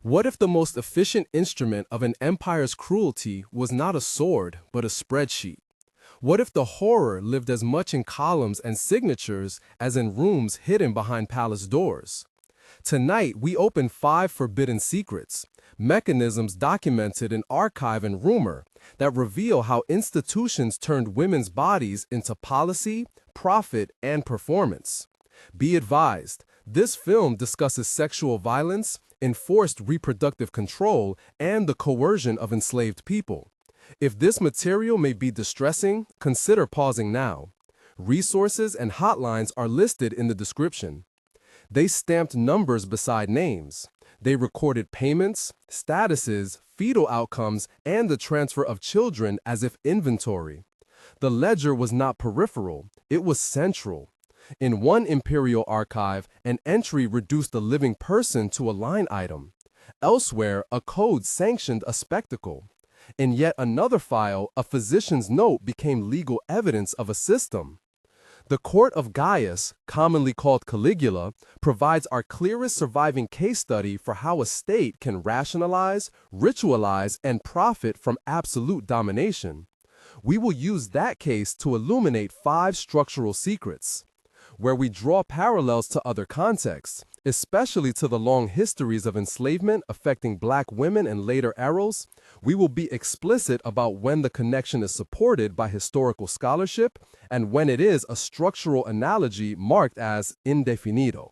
What if the most efficient instrument of an empire's cruelty was not a sword, but a spreadsheet? What if the horror lived as much in columns and signatures as in rooms hidden behind palace doors? Tonight, we open 5 forbidden secrets, mechanisms documented in archive and rumor that reveal how institutions turned women's bodies into policy, profit, and performance. Be advised, this film discusses sexual violence, enforced reproductive control, and the coercion of enslaved people. If this material may be distressing, consider pausing now. Resources and hotlines are listed in the description. They stamped numbers beside names. They recorded payments, statuses, fetal outcomes, and the transfer of children as if inventory. The ledger was not peripheral, it was central. In one imperial archive, an entry reduced a living person to a line item. Elsewhere, a code sanctioned a spectacle. In yet another file, a physician's note became legal evidence of a system. The Court of Gaius, commonly called Caligula, provides our clearest surviving case study for how a state can rationalize, ritualize, and profit from absolute domination. We will use that case to illuminate 5 structural secrets, where we draw parallels to other contexts, especially to the long histories of enslavement affecting Black women in later eras. We will be explicit about when the connection is supported by historical scholarship and when it is a structural analogy marked as indefinido.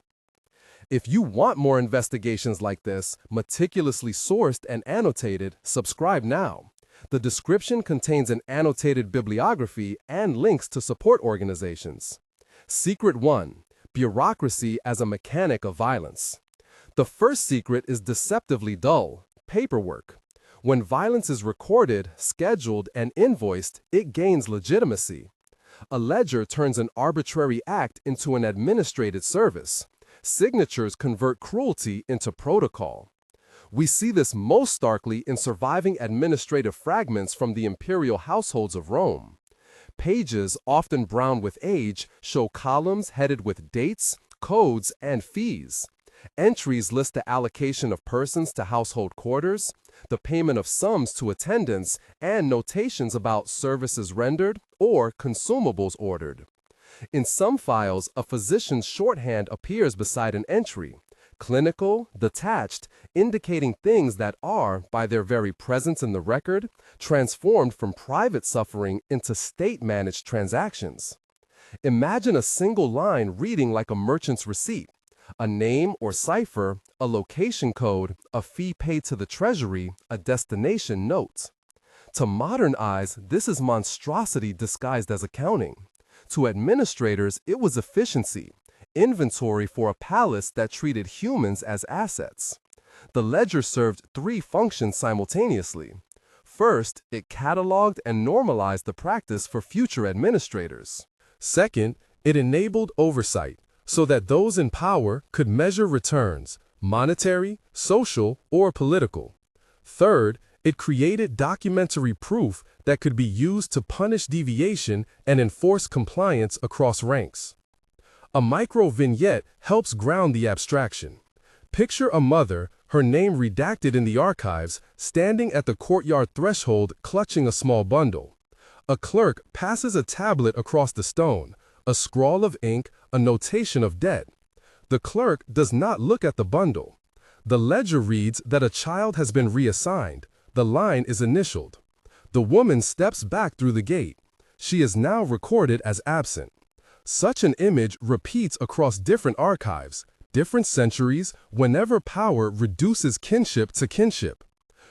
If you want more investigations like this, meticulously sourced and annotated, subscribe now. The description contains an annotated bibliography and links to support organizations. Secret 1. Bureaucracy as a mechanic of violence. The first secret is deceptively dull: paperwork. When violence is recorded, scheduled, and invoiced, it gains legitimacy. A ledger turns an arbitrary act into an administrated service. Signatures convert cruelty into protocol. We see this most starkly in surviving administrative fragments from the imperial households of Rome. Pages, often brown with age, show columns headed with dates, codes, and fees. Entries list the allocation of persons to household quarters, the payment of sums to attendants, and notations about services rendered or consumables ordered. In some files, a physician's shorthand appears beside an entry, clinical, detached, indicating things that are, by their very presence in the record, transformed from private suffering into state-managed transactions. Imagine a single line reading like a merchant's receipt: a name or cipher, a location code, a fee paid to the treasury, a destination note. To modern eyes, this is monstrosity disguised as accounting. To administrators, it was efficiency, inventory for a palace that treated humans as assets. The ledger served 3 functions simultaneously. First, it cataloged and normalized the practice for future administrators. Second, it enabled oversight so that those in power could measure returns, monetary, social, or political. Third, it created documentary proof that could be used to punish deviation and enforce compliance across ranks. A micro-vignette helps ground the abstraction. Picture a mother, her name redacted in the archives, standing at the courtyard threshold clutching a small bundle. A clerk passes a tablet across the stone, a scrawl of ink, a notation of debt. The clerk does not look at the bundle. The ledger reads that a child has been reassigned. The line is initialed. The woman steps back through the gate. She is now recorded as absent. Such an image repeats across different archives, different centuries, whenever power reduces kinship to kinship.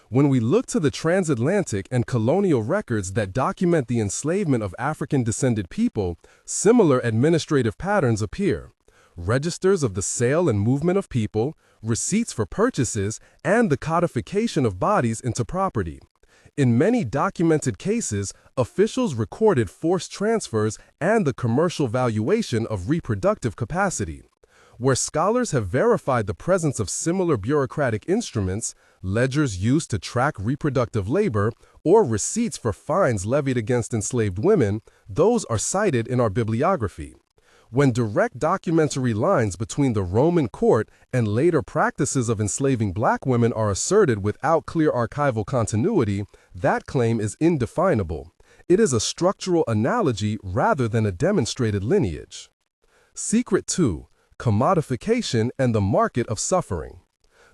When we look to the transatlantic and colonial records that document the enslavement of African-descended people, similar administrative patterns appear: registers of the sale and movement of people, receipts for purchases, and the codification of bodies into property. In many documented cases, officials recorded forced transfers and the commercial valuation of reproductive capacity. Where scholars have verified the presence of similar bureaucratic instruments, ledgers used to track reproductive labor, or receipts for fines levied against enslaved women, those are cited in our bibliography. When direct documentary lines between the Roman court and later practices of enslaving black women are asserted without clear archival continuity, that claim is indefinable. It is a structural analogy rather than a demonstrated lineage. Secret 2. Commodification and the market of suffering.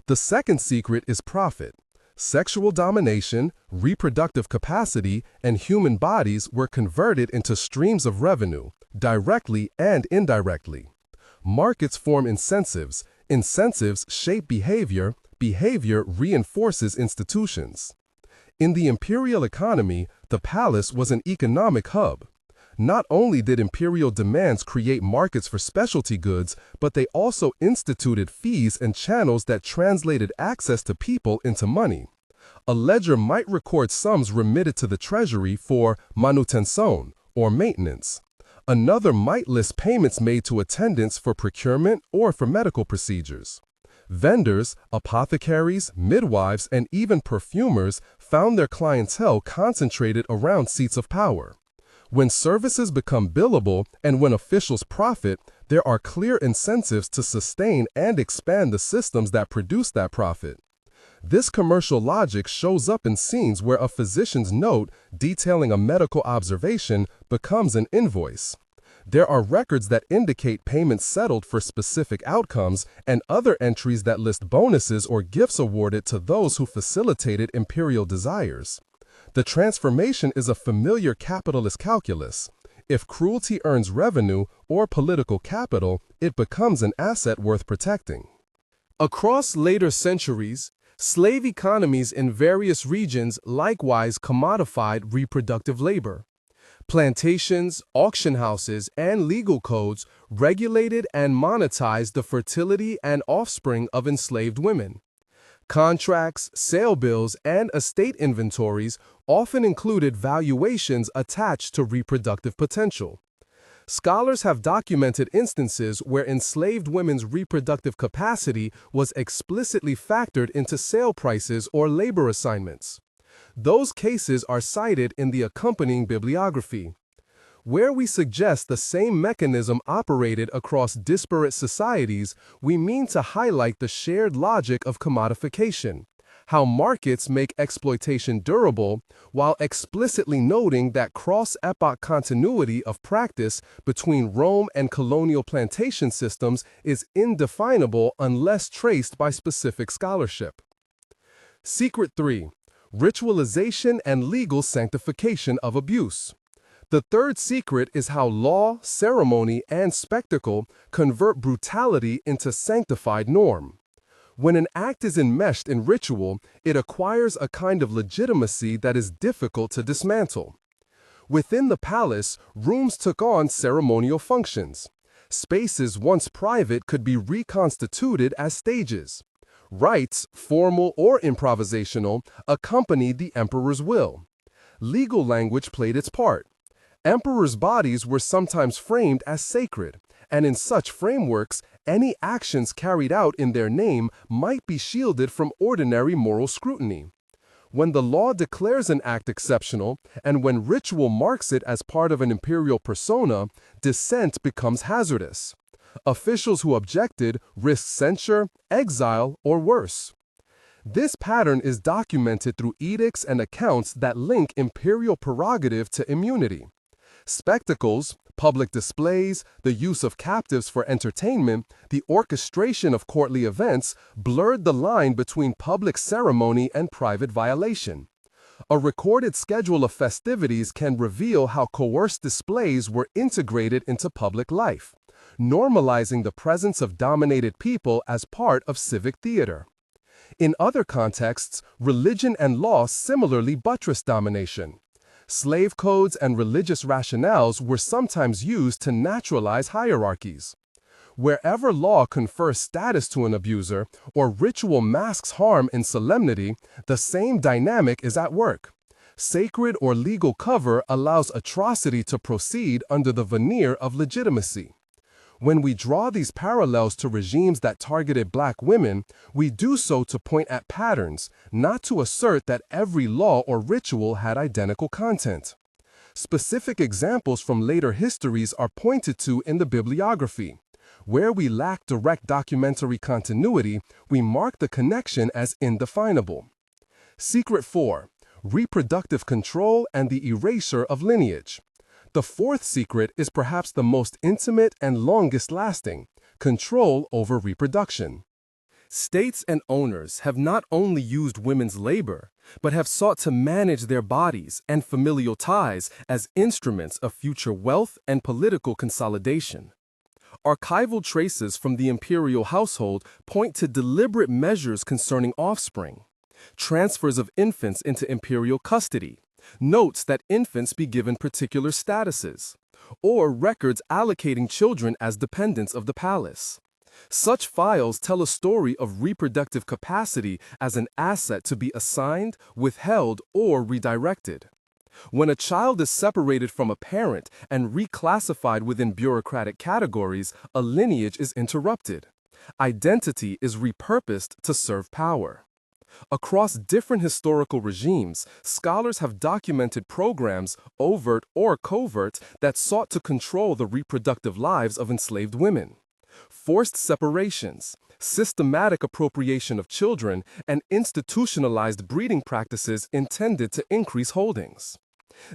The second secret is profit. Sexual domination, reproductive capacity, and human bodies were converted into streams of revenue, directly and indirectly. Markets form incentives. Incentives shape behavior. Behavior reinforces institutions. In the imperial economy, the palace was an economic hub. Not only did imperial demands create markets for specialty goods, but they also instituted fees and channels that translated access to people into money. A ledger might record sums remitted to the treasury for manutención, or maintenance. Another might list payments made to attendants for procurement or for medical procedures. Vendors, apothecaries, midwives, and even perfumers found their clientele concentrated around seats of power. When services become billable and when officials profit, there are clear incentives to sustain and expand the systems that produce that profit. This commercial logic shows up in scenes where a physician's note detailing a medical observation becomes an invoice. There are records that indicate payments settled for specific outcomes and other entries that list bonuses or gifts awarded to those who facilitated imperial desires. The transformation is a familiar capitalist calculus. If cruelty earns revenue or political capital, it becomes an asset worth protecting. Across later centuries, slave economies in various regions likewise commodified reproductive labor. Plantations, auction houses, and legal codes regulated and monetized the fertility and offspring of enslaved women. Contracts, sale bills, and estate inventories often included valuations attached to reproductive potential. Scholars have documented instances where enslaved women's reproductive capacity was explicitly factored into sale prices or labor assignments. Those cases are cited in the accompanying bibliography. Where we suggest the same mechanism operated across disparate societies, we mean to highlight the shared logic of commodification, how markets make exploitation durable, while explicitly noting that cross-epoch continuity of practice between Rome and colonial plantation systems is indefinable unless traced by specific scholarship. Secret 3. Ritualization and legal sanctification of abuse. The third secret is how law, ceremony, and spectacle convert brutality into sanctified norm. When an act is enmeshed in ritual, it acquires a kind of legitimacy that is difficult to dismantle. Within the palace, rooms took on ceremonial functions. Spaces once private could be reconstituted as stages. Rites, formal or improvisational, accompanied the emperor's will. Legal language played its part. Emperors' bodies were sometimes framed as sacred, and in such frameworks, any actions carried out in their name might be shielded from ordinary moral scrutiny. When the law declares an act exceptional, and when ritual marks it as part of an imperial persona, dissent becomes hazardous. Officials who objected risked censure, exile, or worse. This pattern is documented through edicts and accounts that link imperial prerogative to immunity. Spectacles, public displays, the use of captives for entertainment, the orchestration of courtly events blurred the line between public ceremony and private violation. A recorded schedule of festivities can reveal how coerced displays were integrated into public life, normalizing the presence of dominated people as part of civic theater. In other contexts, religion and law similarly buttressed domination. Slave codes and religious rationales were sometimes used to naturalize hierarchies. Wherever law confers status to an abuser or ritual masks harm in solemnity, the same dynamic is at work. Sacred or legal cover allows atrocity to proceed under the veneer of legitimacy. When we draw these parallels to regimes that targeted black women, we do so to point at patterns, not to assert that every law or ritual had identical content. Specific examples from later histories are pointed to in the bibliography. Where we lack direct documentary continuity, we mark the connection as indefinable. Secret 4. Reproductive control and the erasure of lineage. The fourth secret is perhaps the most intimate and longest lasting: control over reproduction. States and owners have not only used women's labor, but have sought to manage their bodies and familial ties as instruments of future wealth and political consolidation. Archival traces from the imperial household point to deliberate measures concerning offspring, transfers of infants into imperial custody, notes that infants be given particular statuses, or records allocating children as dependents of the palace. Such files tell a story of reproductive capacity as an asset to be assigned, withheld, or redirected. When a child is separated from a parent and reclassified within bureaucratic categories, a lineage is interrupted. Identity is repurposed to serve power. Across different historical regimes, scholars have documented programs, overt or covert, that sought to control the reproductive lives of enslaved women. Forced separations, systematic appropriation of children, and institutionalized breeding practices intended to increase holdings.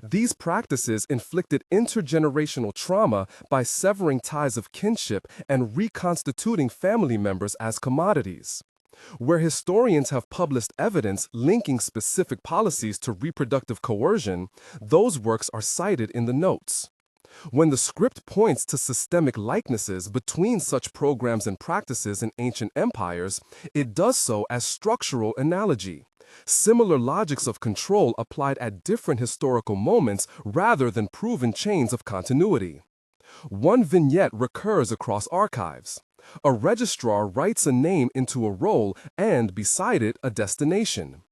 These practices inflicted intergenerational trauma by severing ties of kinship and reconstituting family members as commodities. Where historians have published evidence linking specific policies to reproductive coercion, those works are cited in the notes. When the script points to systemic likenesses between such programs and practices in ancient empires, it does so as structural analogy. Similar logics of control applied at different historical moments rather than proven chains of continuity. One vignette recurs across archives. A registrar writes a name into a roll and, beside it, a destination.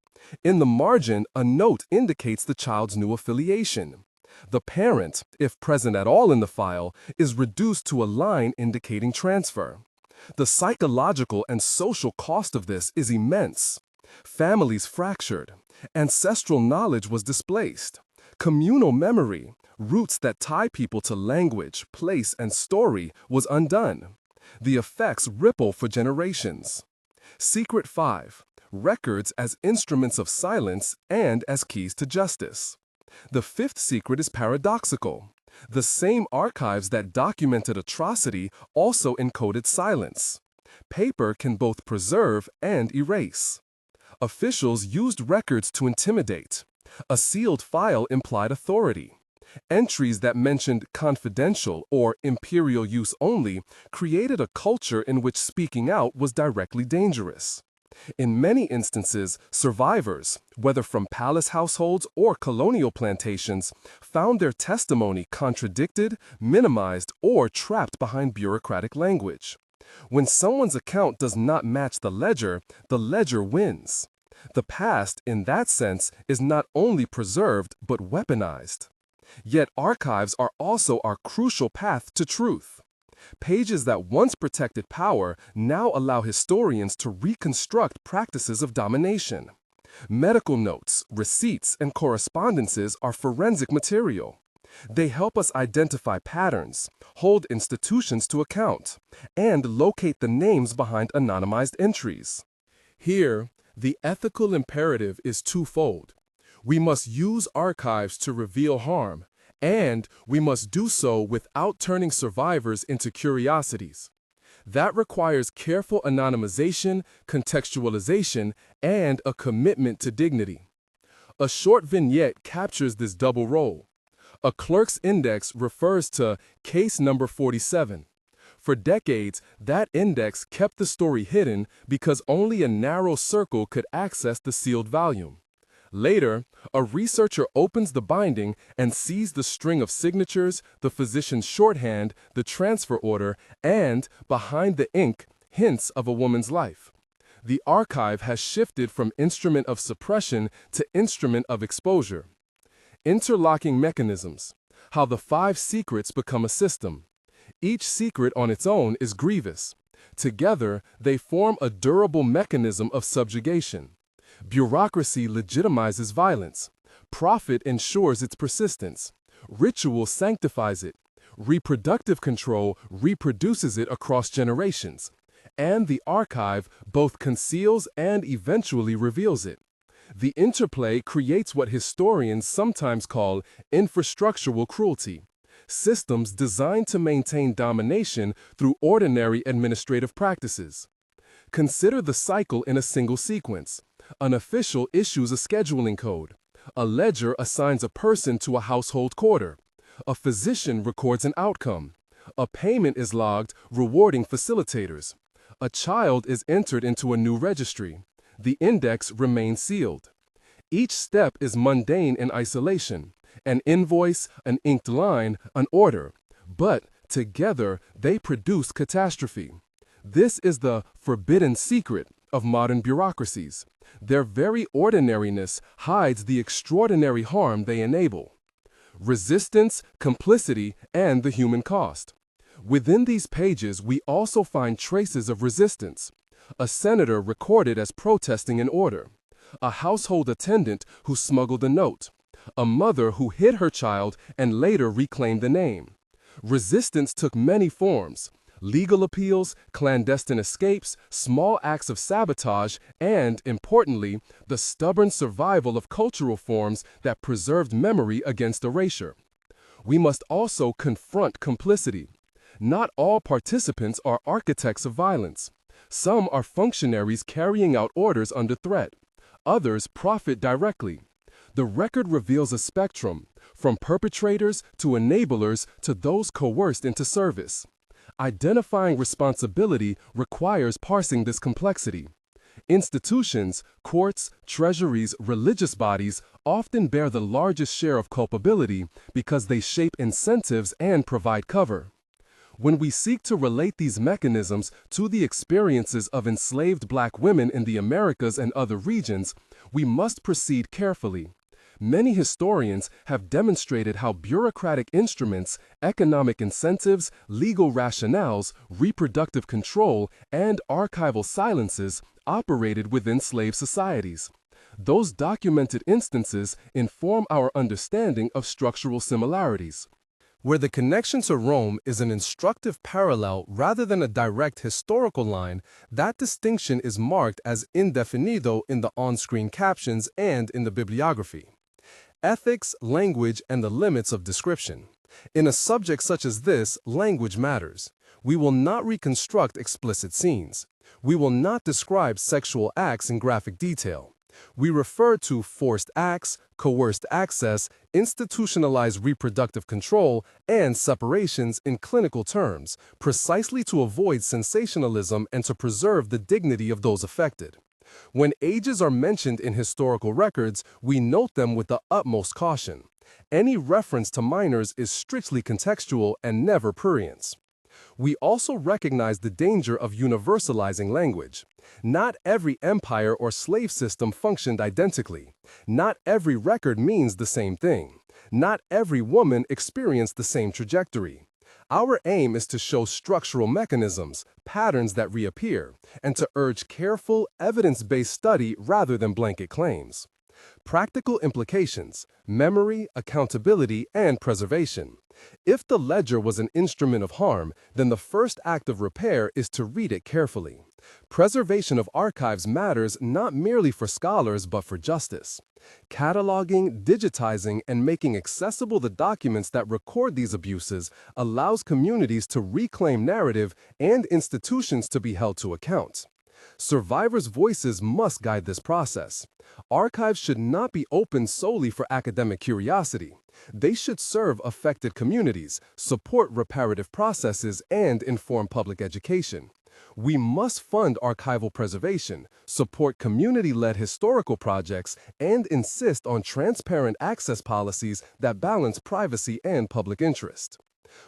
In the margin, a note indicates the child's new affiliation. The parent, if present at all in the file, is reduced to a line indicating transfer. The psychological and social cost of this is immense. Families fractured. Ancestral knowledge was displaced. Communal memory, roots that tie people to language, place, and story, was undone. The effects ripple for generations. Secret 5. Records as instruments of silence and as keys to justice. The fifth secret is paradoxical. The same archives that documented atrocity also encoded silence. Paper can both preserve and erase. Officials used records to intimidate. A sealed file implied authority. Entries that mentioned confidential or imperial use only created a culture in which speaking out was directly dangerous. In many instances, survivors, whether from palace households or colonial plantations, found their testimony contradicted, minimized, or trapped behind bureaucratic language. When someone's account does not match the ledger wins. The past, in that sense, is not only preserved but weaponized. Yet archives are also our crucial path to truth. Pages that once protected power now allow historians to reconstruct practices of domination. Medical notes, receipts, and correspondences are forensic material. They help us identify patterns, hold institutions to account, and locate the names behind anonymized entries. Here, the ethical imperative is twofold. We must use archives to reveal harm, and we must do so without turning survivors into curiosities. That requires careful anonymization, contextualization, and a commitment to dignity. A short vignette captures this double role. A clerk's index refers to case number 47. For decades, that index kept the story hidden because only a narrow circle could access the sealed volume. Later, a researcher opens the binding and sees the string of signatures, the physician's shorthand, the transfer order, and, behind the ink, hints of a woman's life. The archive has shifted from instrument of suppression to instrument of exposure. Interlocking mechanisms. How the 5 secrets become a system. Each secret on its own is grievous. Together, they form a durable mechanism of subjugation. Bureaucracy legitimizes violence. Profit ensures its persistence. Ritual sanctifies it. Reproductive control reproduces it across generations. And the archive both conceals and eventually reveals it. The interplay creates what historians sometimes call infrastructural cruelty, systems designed to maintain domination through ordinary administrative practices. Consider the cycle in a single sequence. An official issues a scheduling code. A ledger assigns a person to a household quarter. A physician records an outcome. A payment is logged, rewarding facilitators. A child is entered into a new registry. The index remains sealed. Each step is mundane in isolation. An invoice, an inked line, an order. But together they produce catastrophe. This is the forbidden secret of modern bureaucracies. Their very ordinariness hides the extraordinary harm they enable. Resistance, complicity, and the human cost. Within these pages, we also find traces of resistance. A senator recorded as protesting an order. A household attendant who smuggled a note. A mother who hid her child and later reclaimed the name. Resistance took many forms: legal appeals, clandestine escapes, small acts of sabotage, and, importantly, the stubborn survival of cultural forms that preserved memory against erasure. We must also confront complicity. Not all participants are architects of violence. Some are functionaries carrying out orders under threat. Others profit directly. The record reveals a spectrum, from perpetrators to enablers to those coerced into service. Identifying responsibility requires parsing this complexity. Institutions, courts, treasuries, religious bodies often bear the largest share of culpability because they shape incentives and provide cover. When we seek to relate these mechanisms to the experiences of enslaved Black women in the Americas and other regions, we must proceed carefully. Many historians have demonstrated how bureaucratic instruments, economic incentives, legal rationales, reproductive control, and archival silences operated within slave societies. Those documented instances inform our understanding of structural similarities. Where the connection to Rome is an instructive parallel rather than a direct historical line, that distinction is marked as indefinido in the on-screen captions and in the bibliography. Ethics, language, and the limits of description. In a subject such as this, language matters. We will not reconstruct explicit scenes. We will not describe sexual acts in graphic detail. We refer to forced acts, coerced access, institutionalized reproductive control, and separations in clinical terms, precisely to avoid sensationalism and to preserve the dignity of those affected. When ages are mentioned in historical records, we note them with the utmost caution. Any reference to minors is strictly contextual and never prurience. We also recognize the danger of universalizing language. Not every empire or slave system functioned identically. Not every record means the same thing. Not every woman experienced the same trajectory. Our aim is to show structural mechanisms, patterns that reappear, and to urge careful, evidence-based study rather than blanket claims. Practical implications: memory, accountability, and preservation. If the ledger was an instrument of harm, then the first act of repair is to read it carefully. Preservation of archives matters not merely for scholars but for justice. Cataloging, digitizing, and making accessible the documents that record these abuses allows communities to reclaim narrative and institutions to be held to account. Survivors' voices must guide this process. Archives should not be open solely for academic curiosity. They should serve affected communities, support reparative processes, and inform public education. We must fund archival preservation, support community-led historical projects, and insist on transparent access policies that balance privacy and public interest.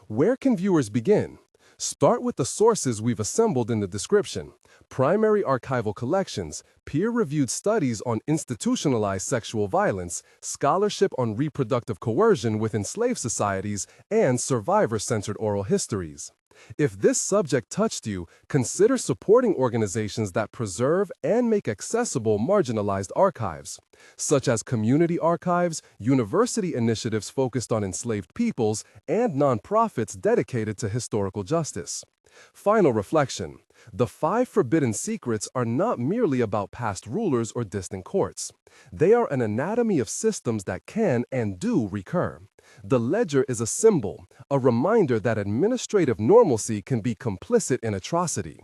Where can viewers begin? Start with the sources we've assembled in the description: primary archival collections, peer-reviewed studies on institutionalized sexual violence, scholarship on reproductive coercion within slave societies, and survivor-centered oral histories. If this subject touched you, consider supporting organizations that preserve and make accessible marginalized archives, such as community archives, university initiatives focused on enslaved peoples, and nonprofits dedicated to historical justice. Final reflection. The 5 forbidden secrets are not merely about past rulers or distant courts. They are an anatomy of systems that can and do recur. The ledger is a symbol, a reminder that administrative normalcy can be complicit in atrocity.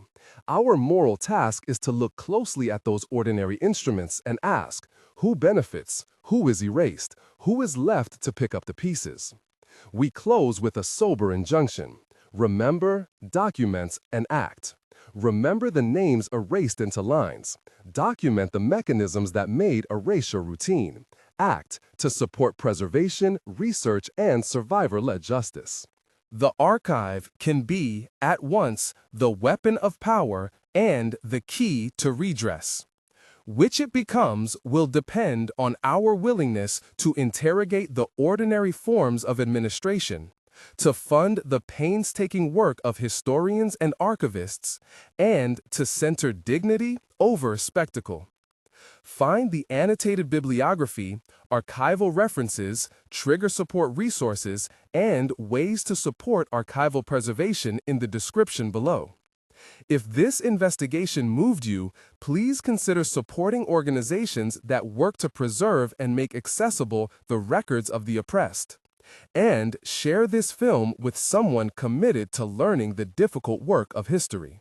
Our moral task is to look closely at those ordinary instruments and ask, who benefits, who is erased, who is left to pick up the pieces? We close with a sober injunction. Remember, document, and act. Remember the names erased into lines. Document the mechanisms that made erasure routine. Act to support preservation, research, and survivor-led justice. The archive can be, at once, the weapon of power and the key to redress. Which it becomes will depend on our willingness to interrogate the ordinary forms of administration, to fund the painstaking work of historians and archivists, and to center dignity over spectacle. Find the annotated bibliography, archival references, trigger support resources, and ways to support archival preservation in the description below. If this investigation moved you, please consider supporting organizations that work to preserve and make accessible the records of the oppressed. And share this film with someone committed to learning the difficult work of history.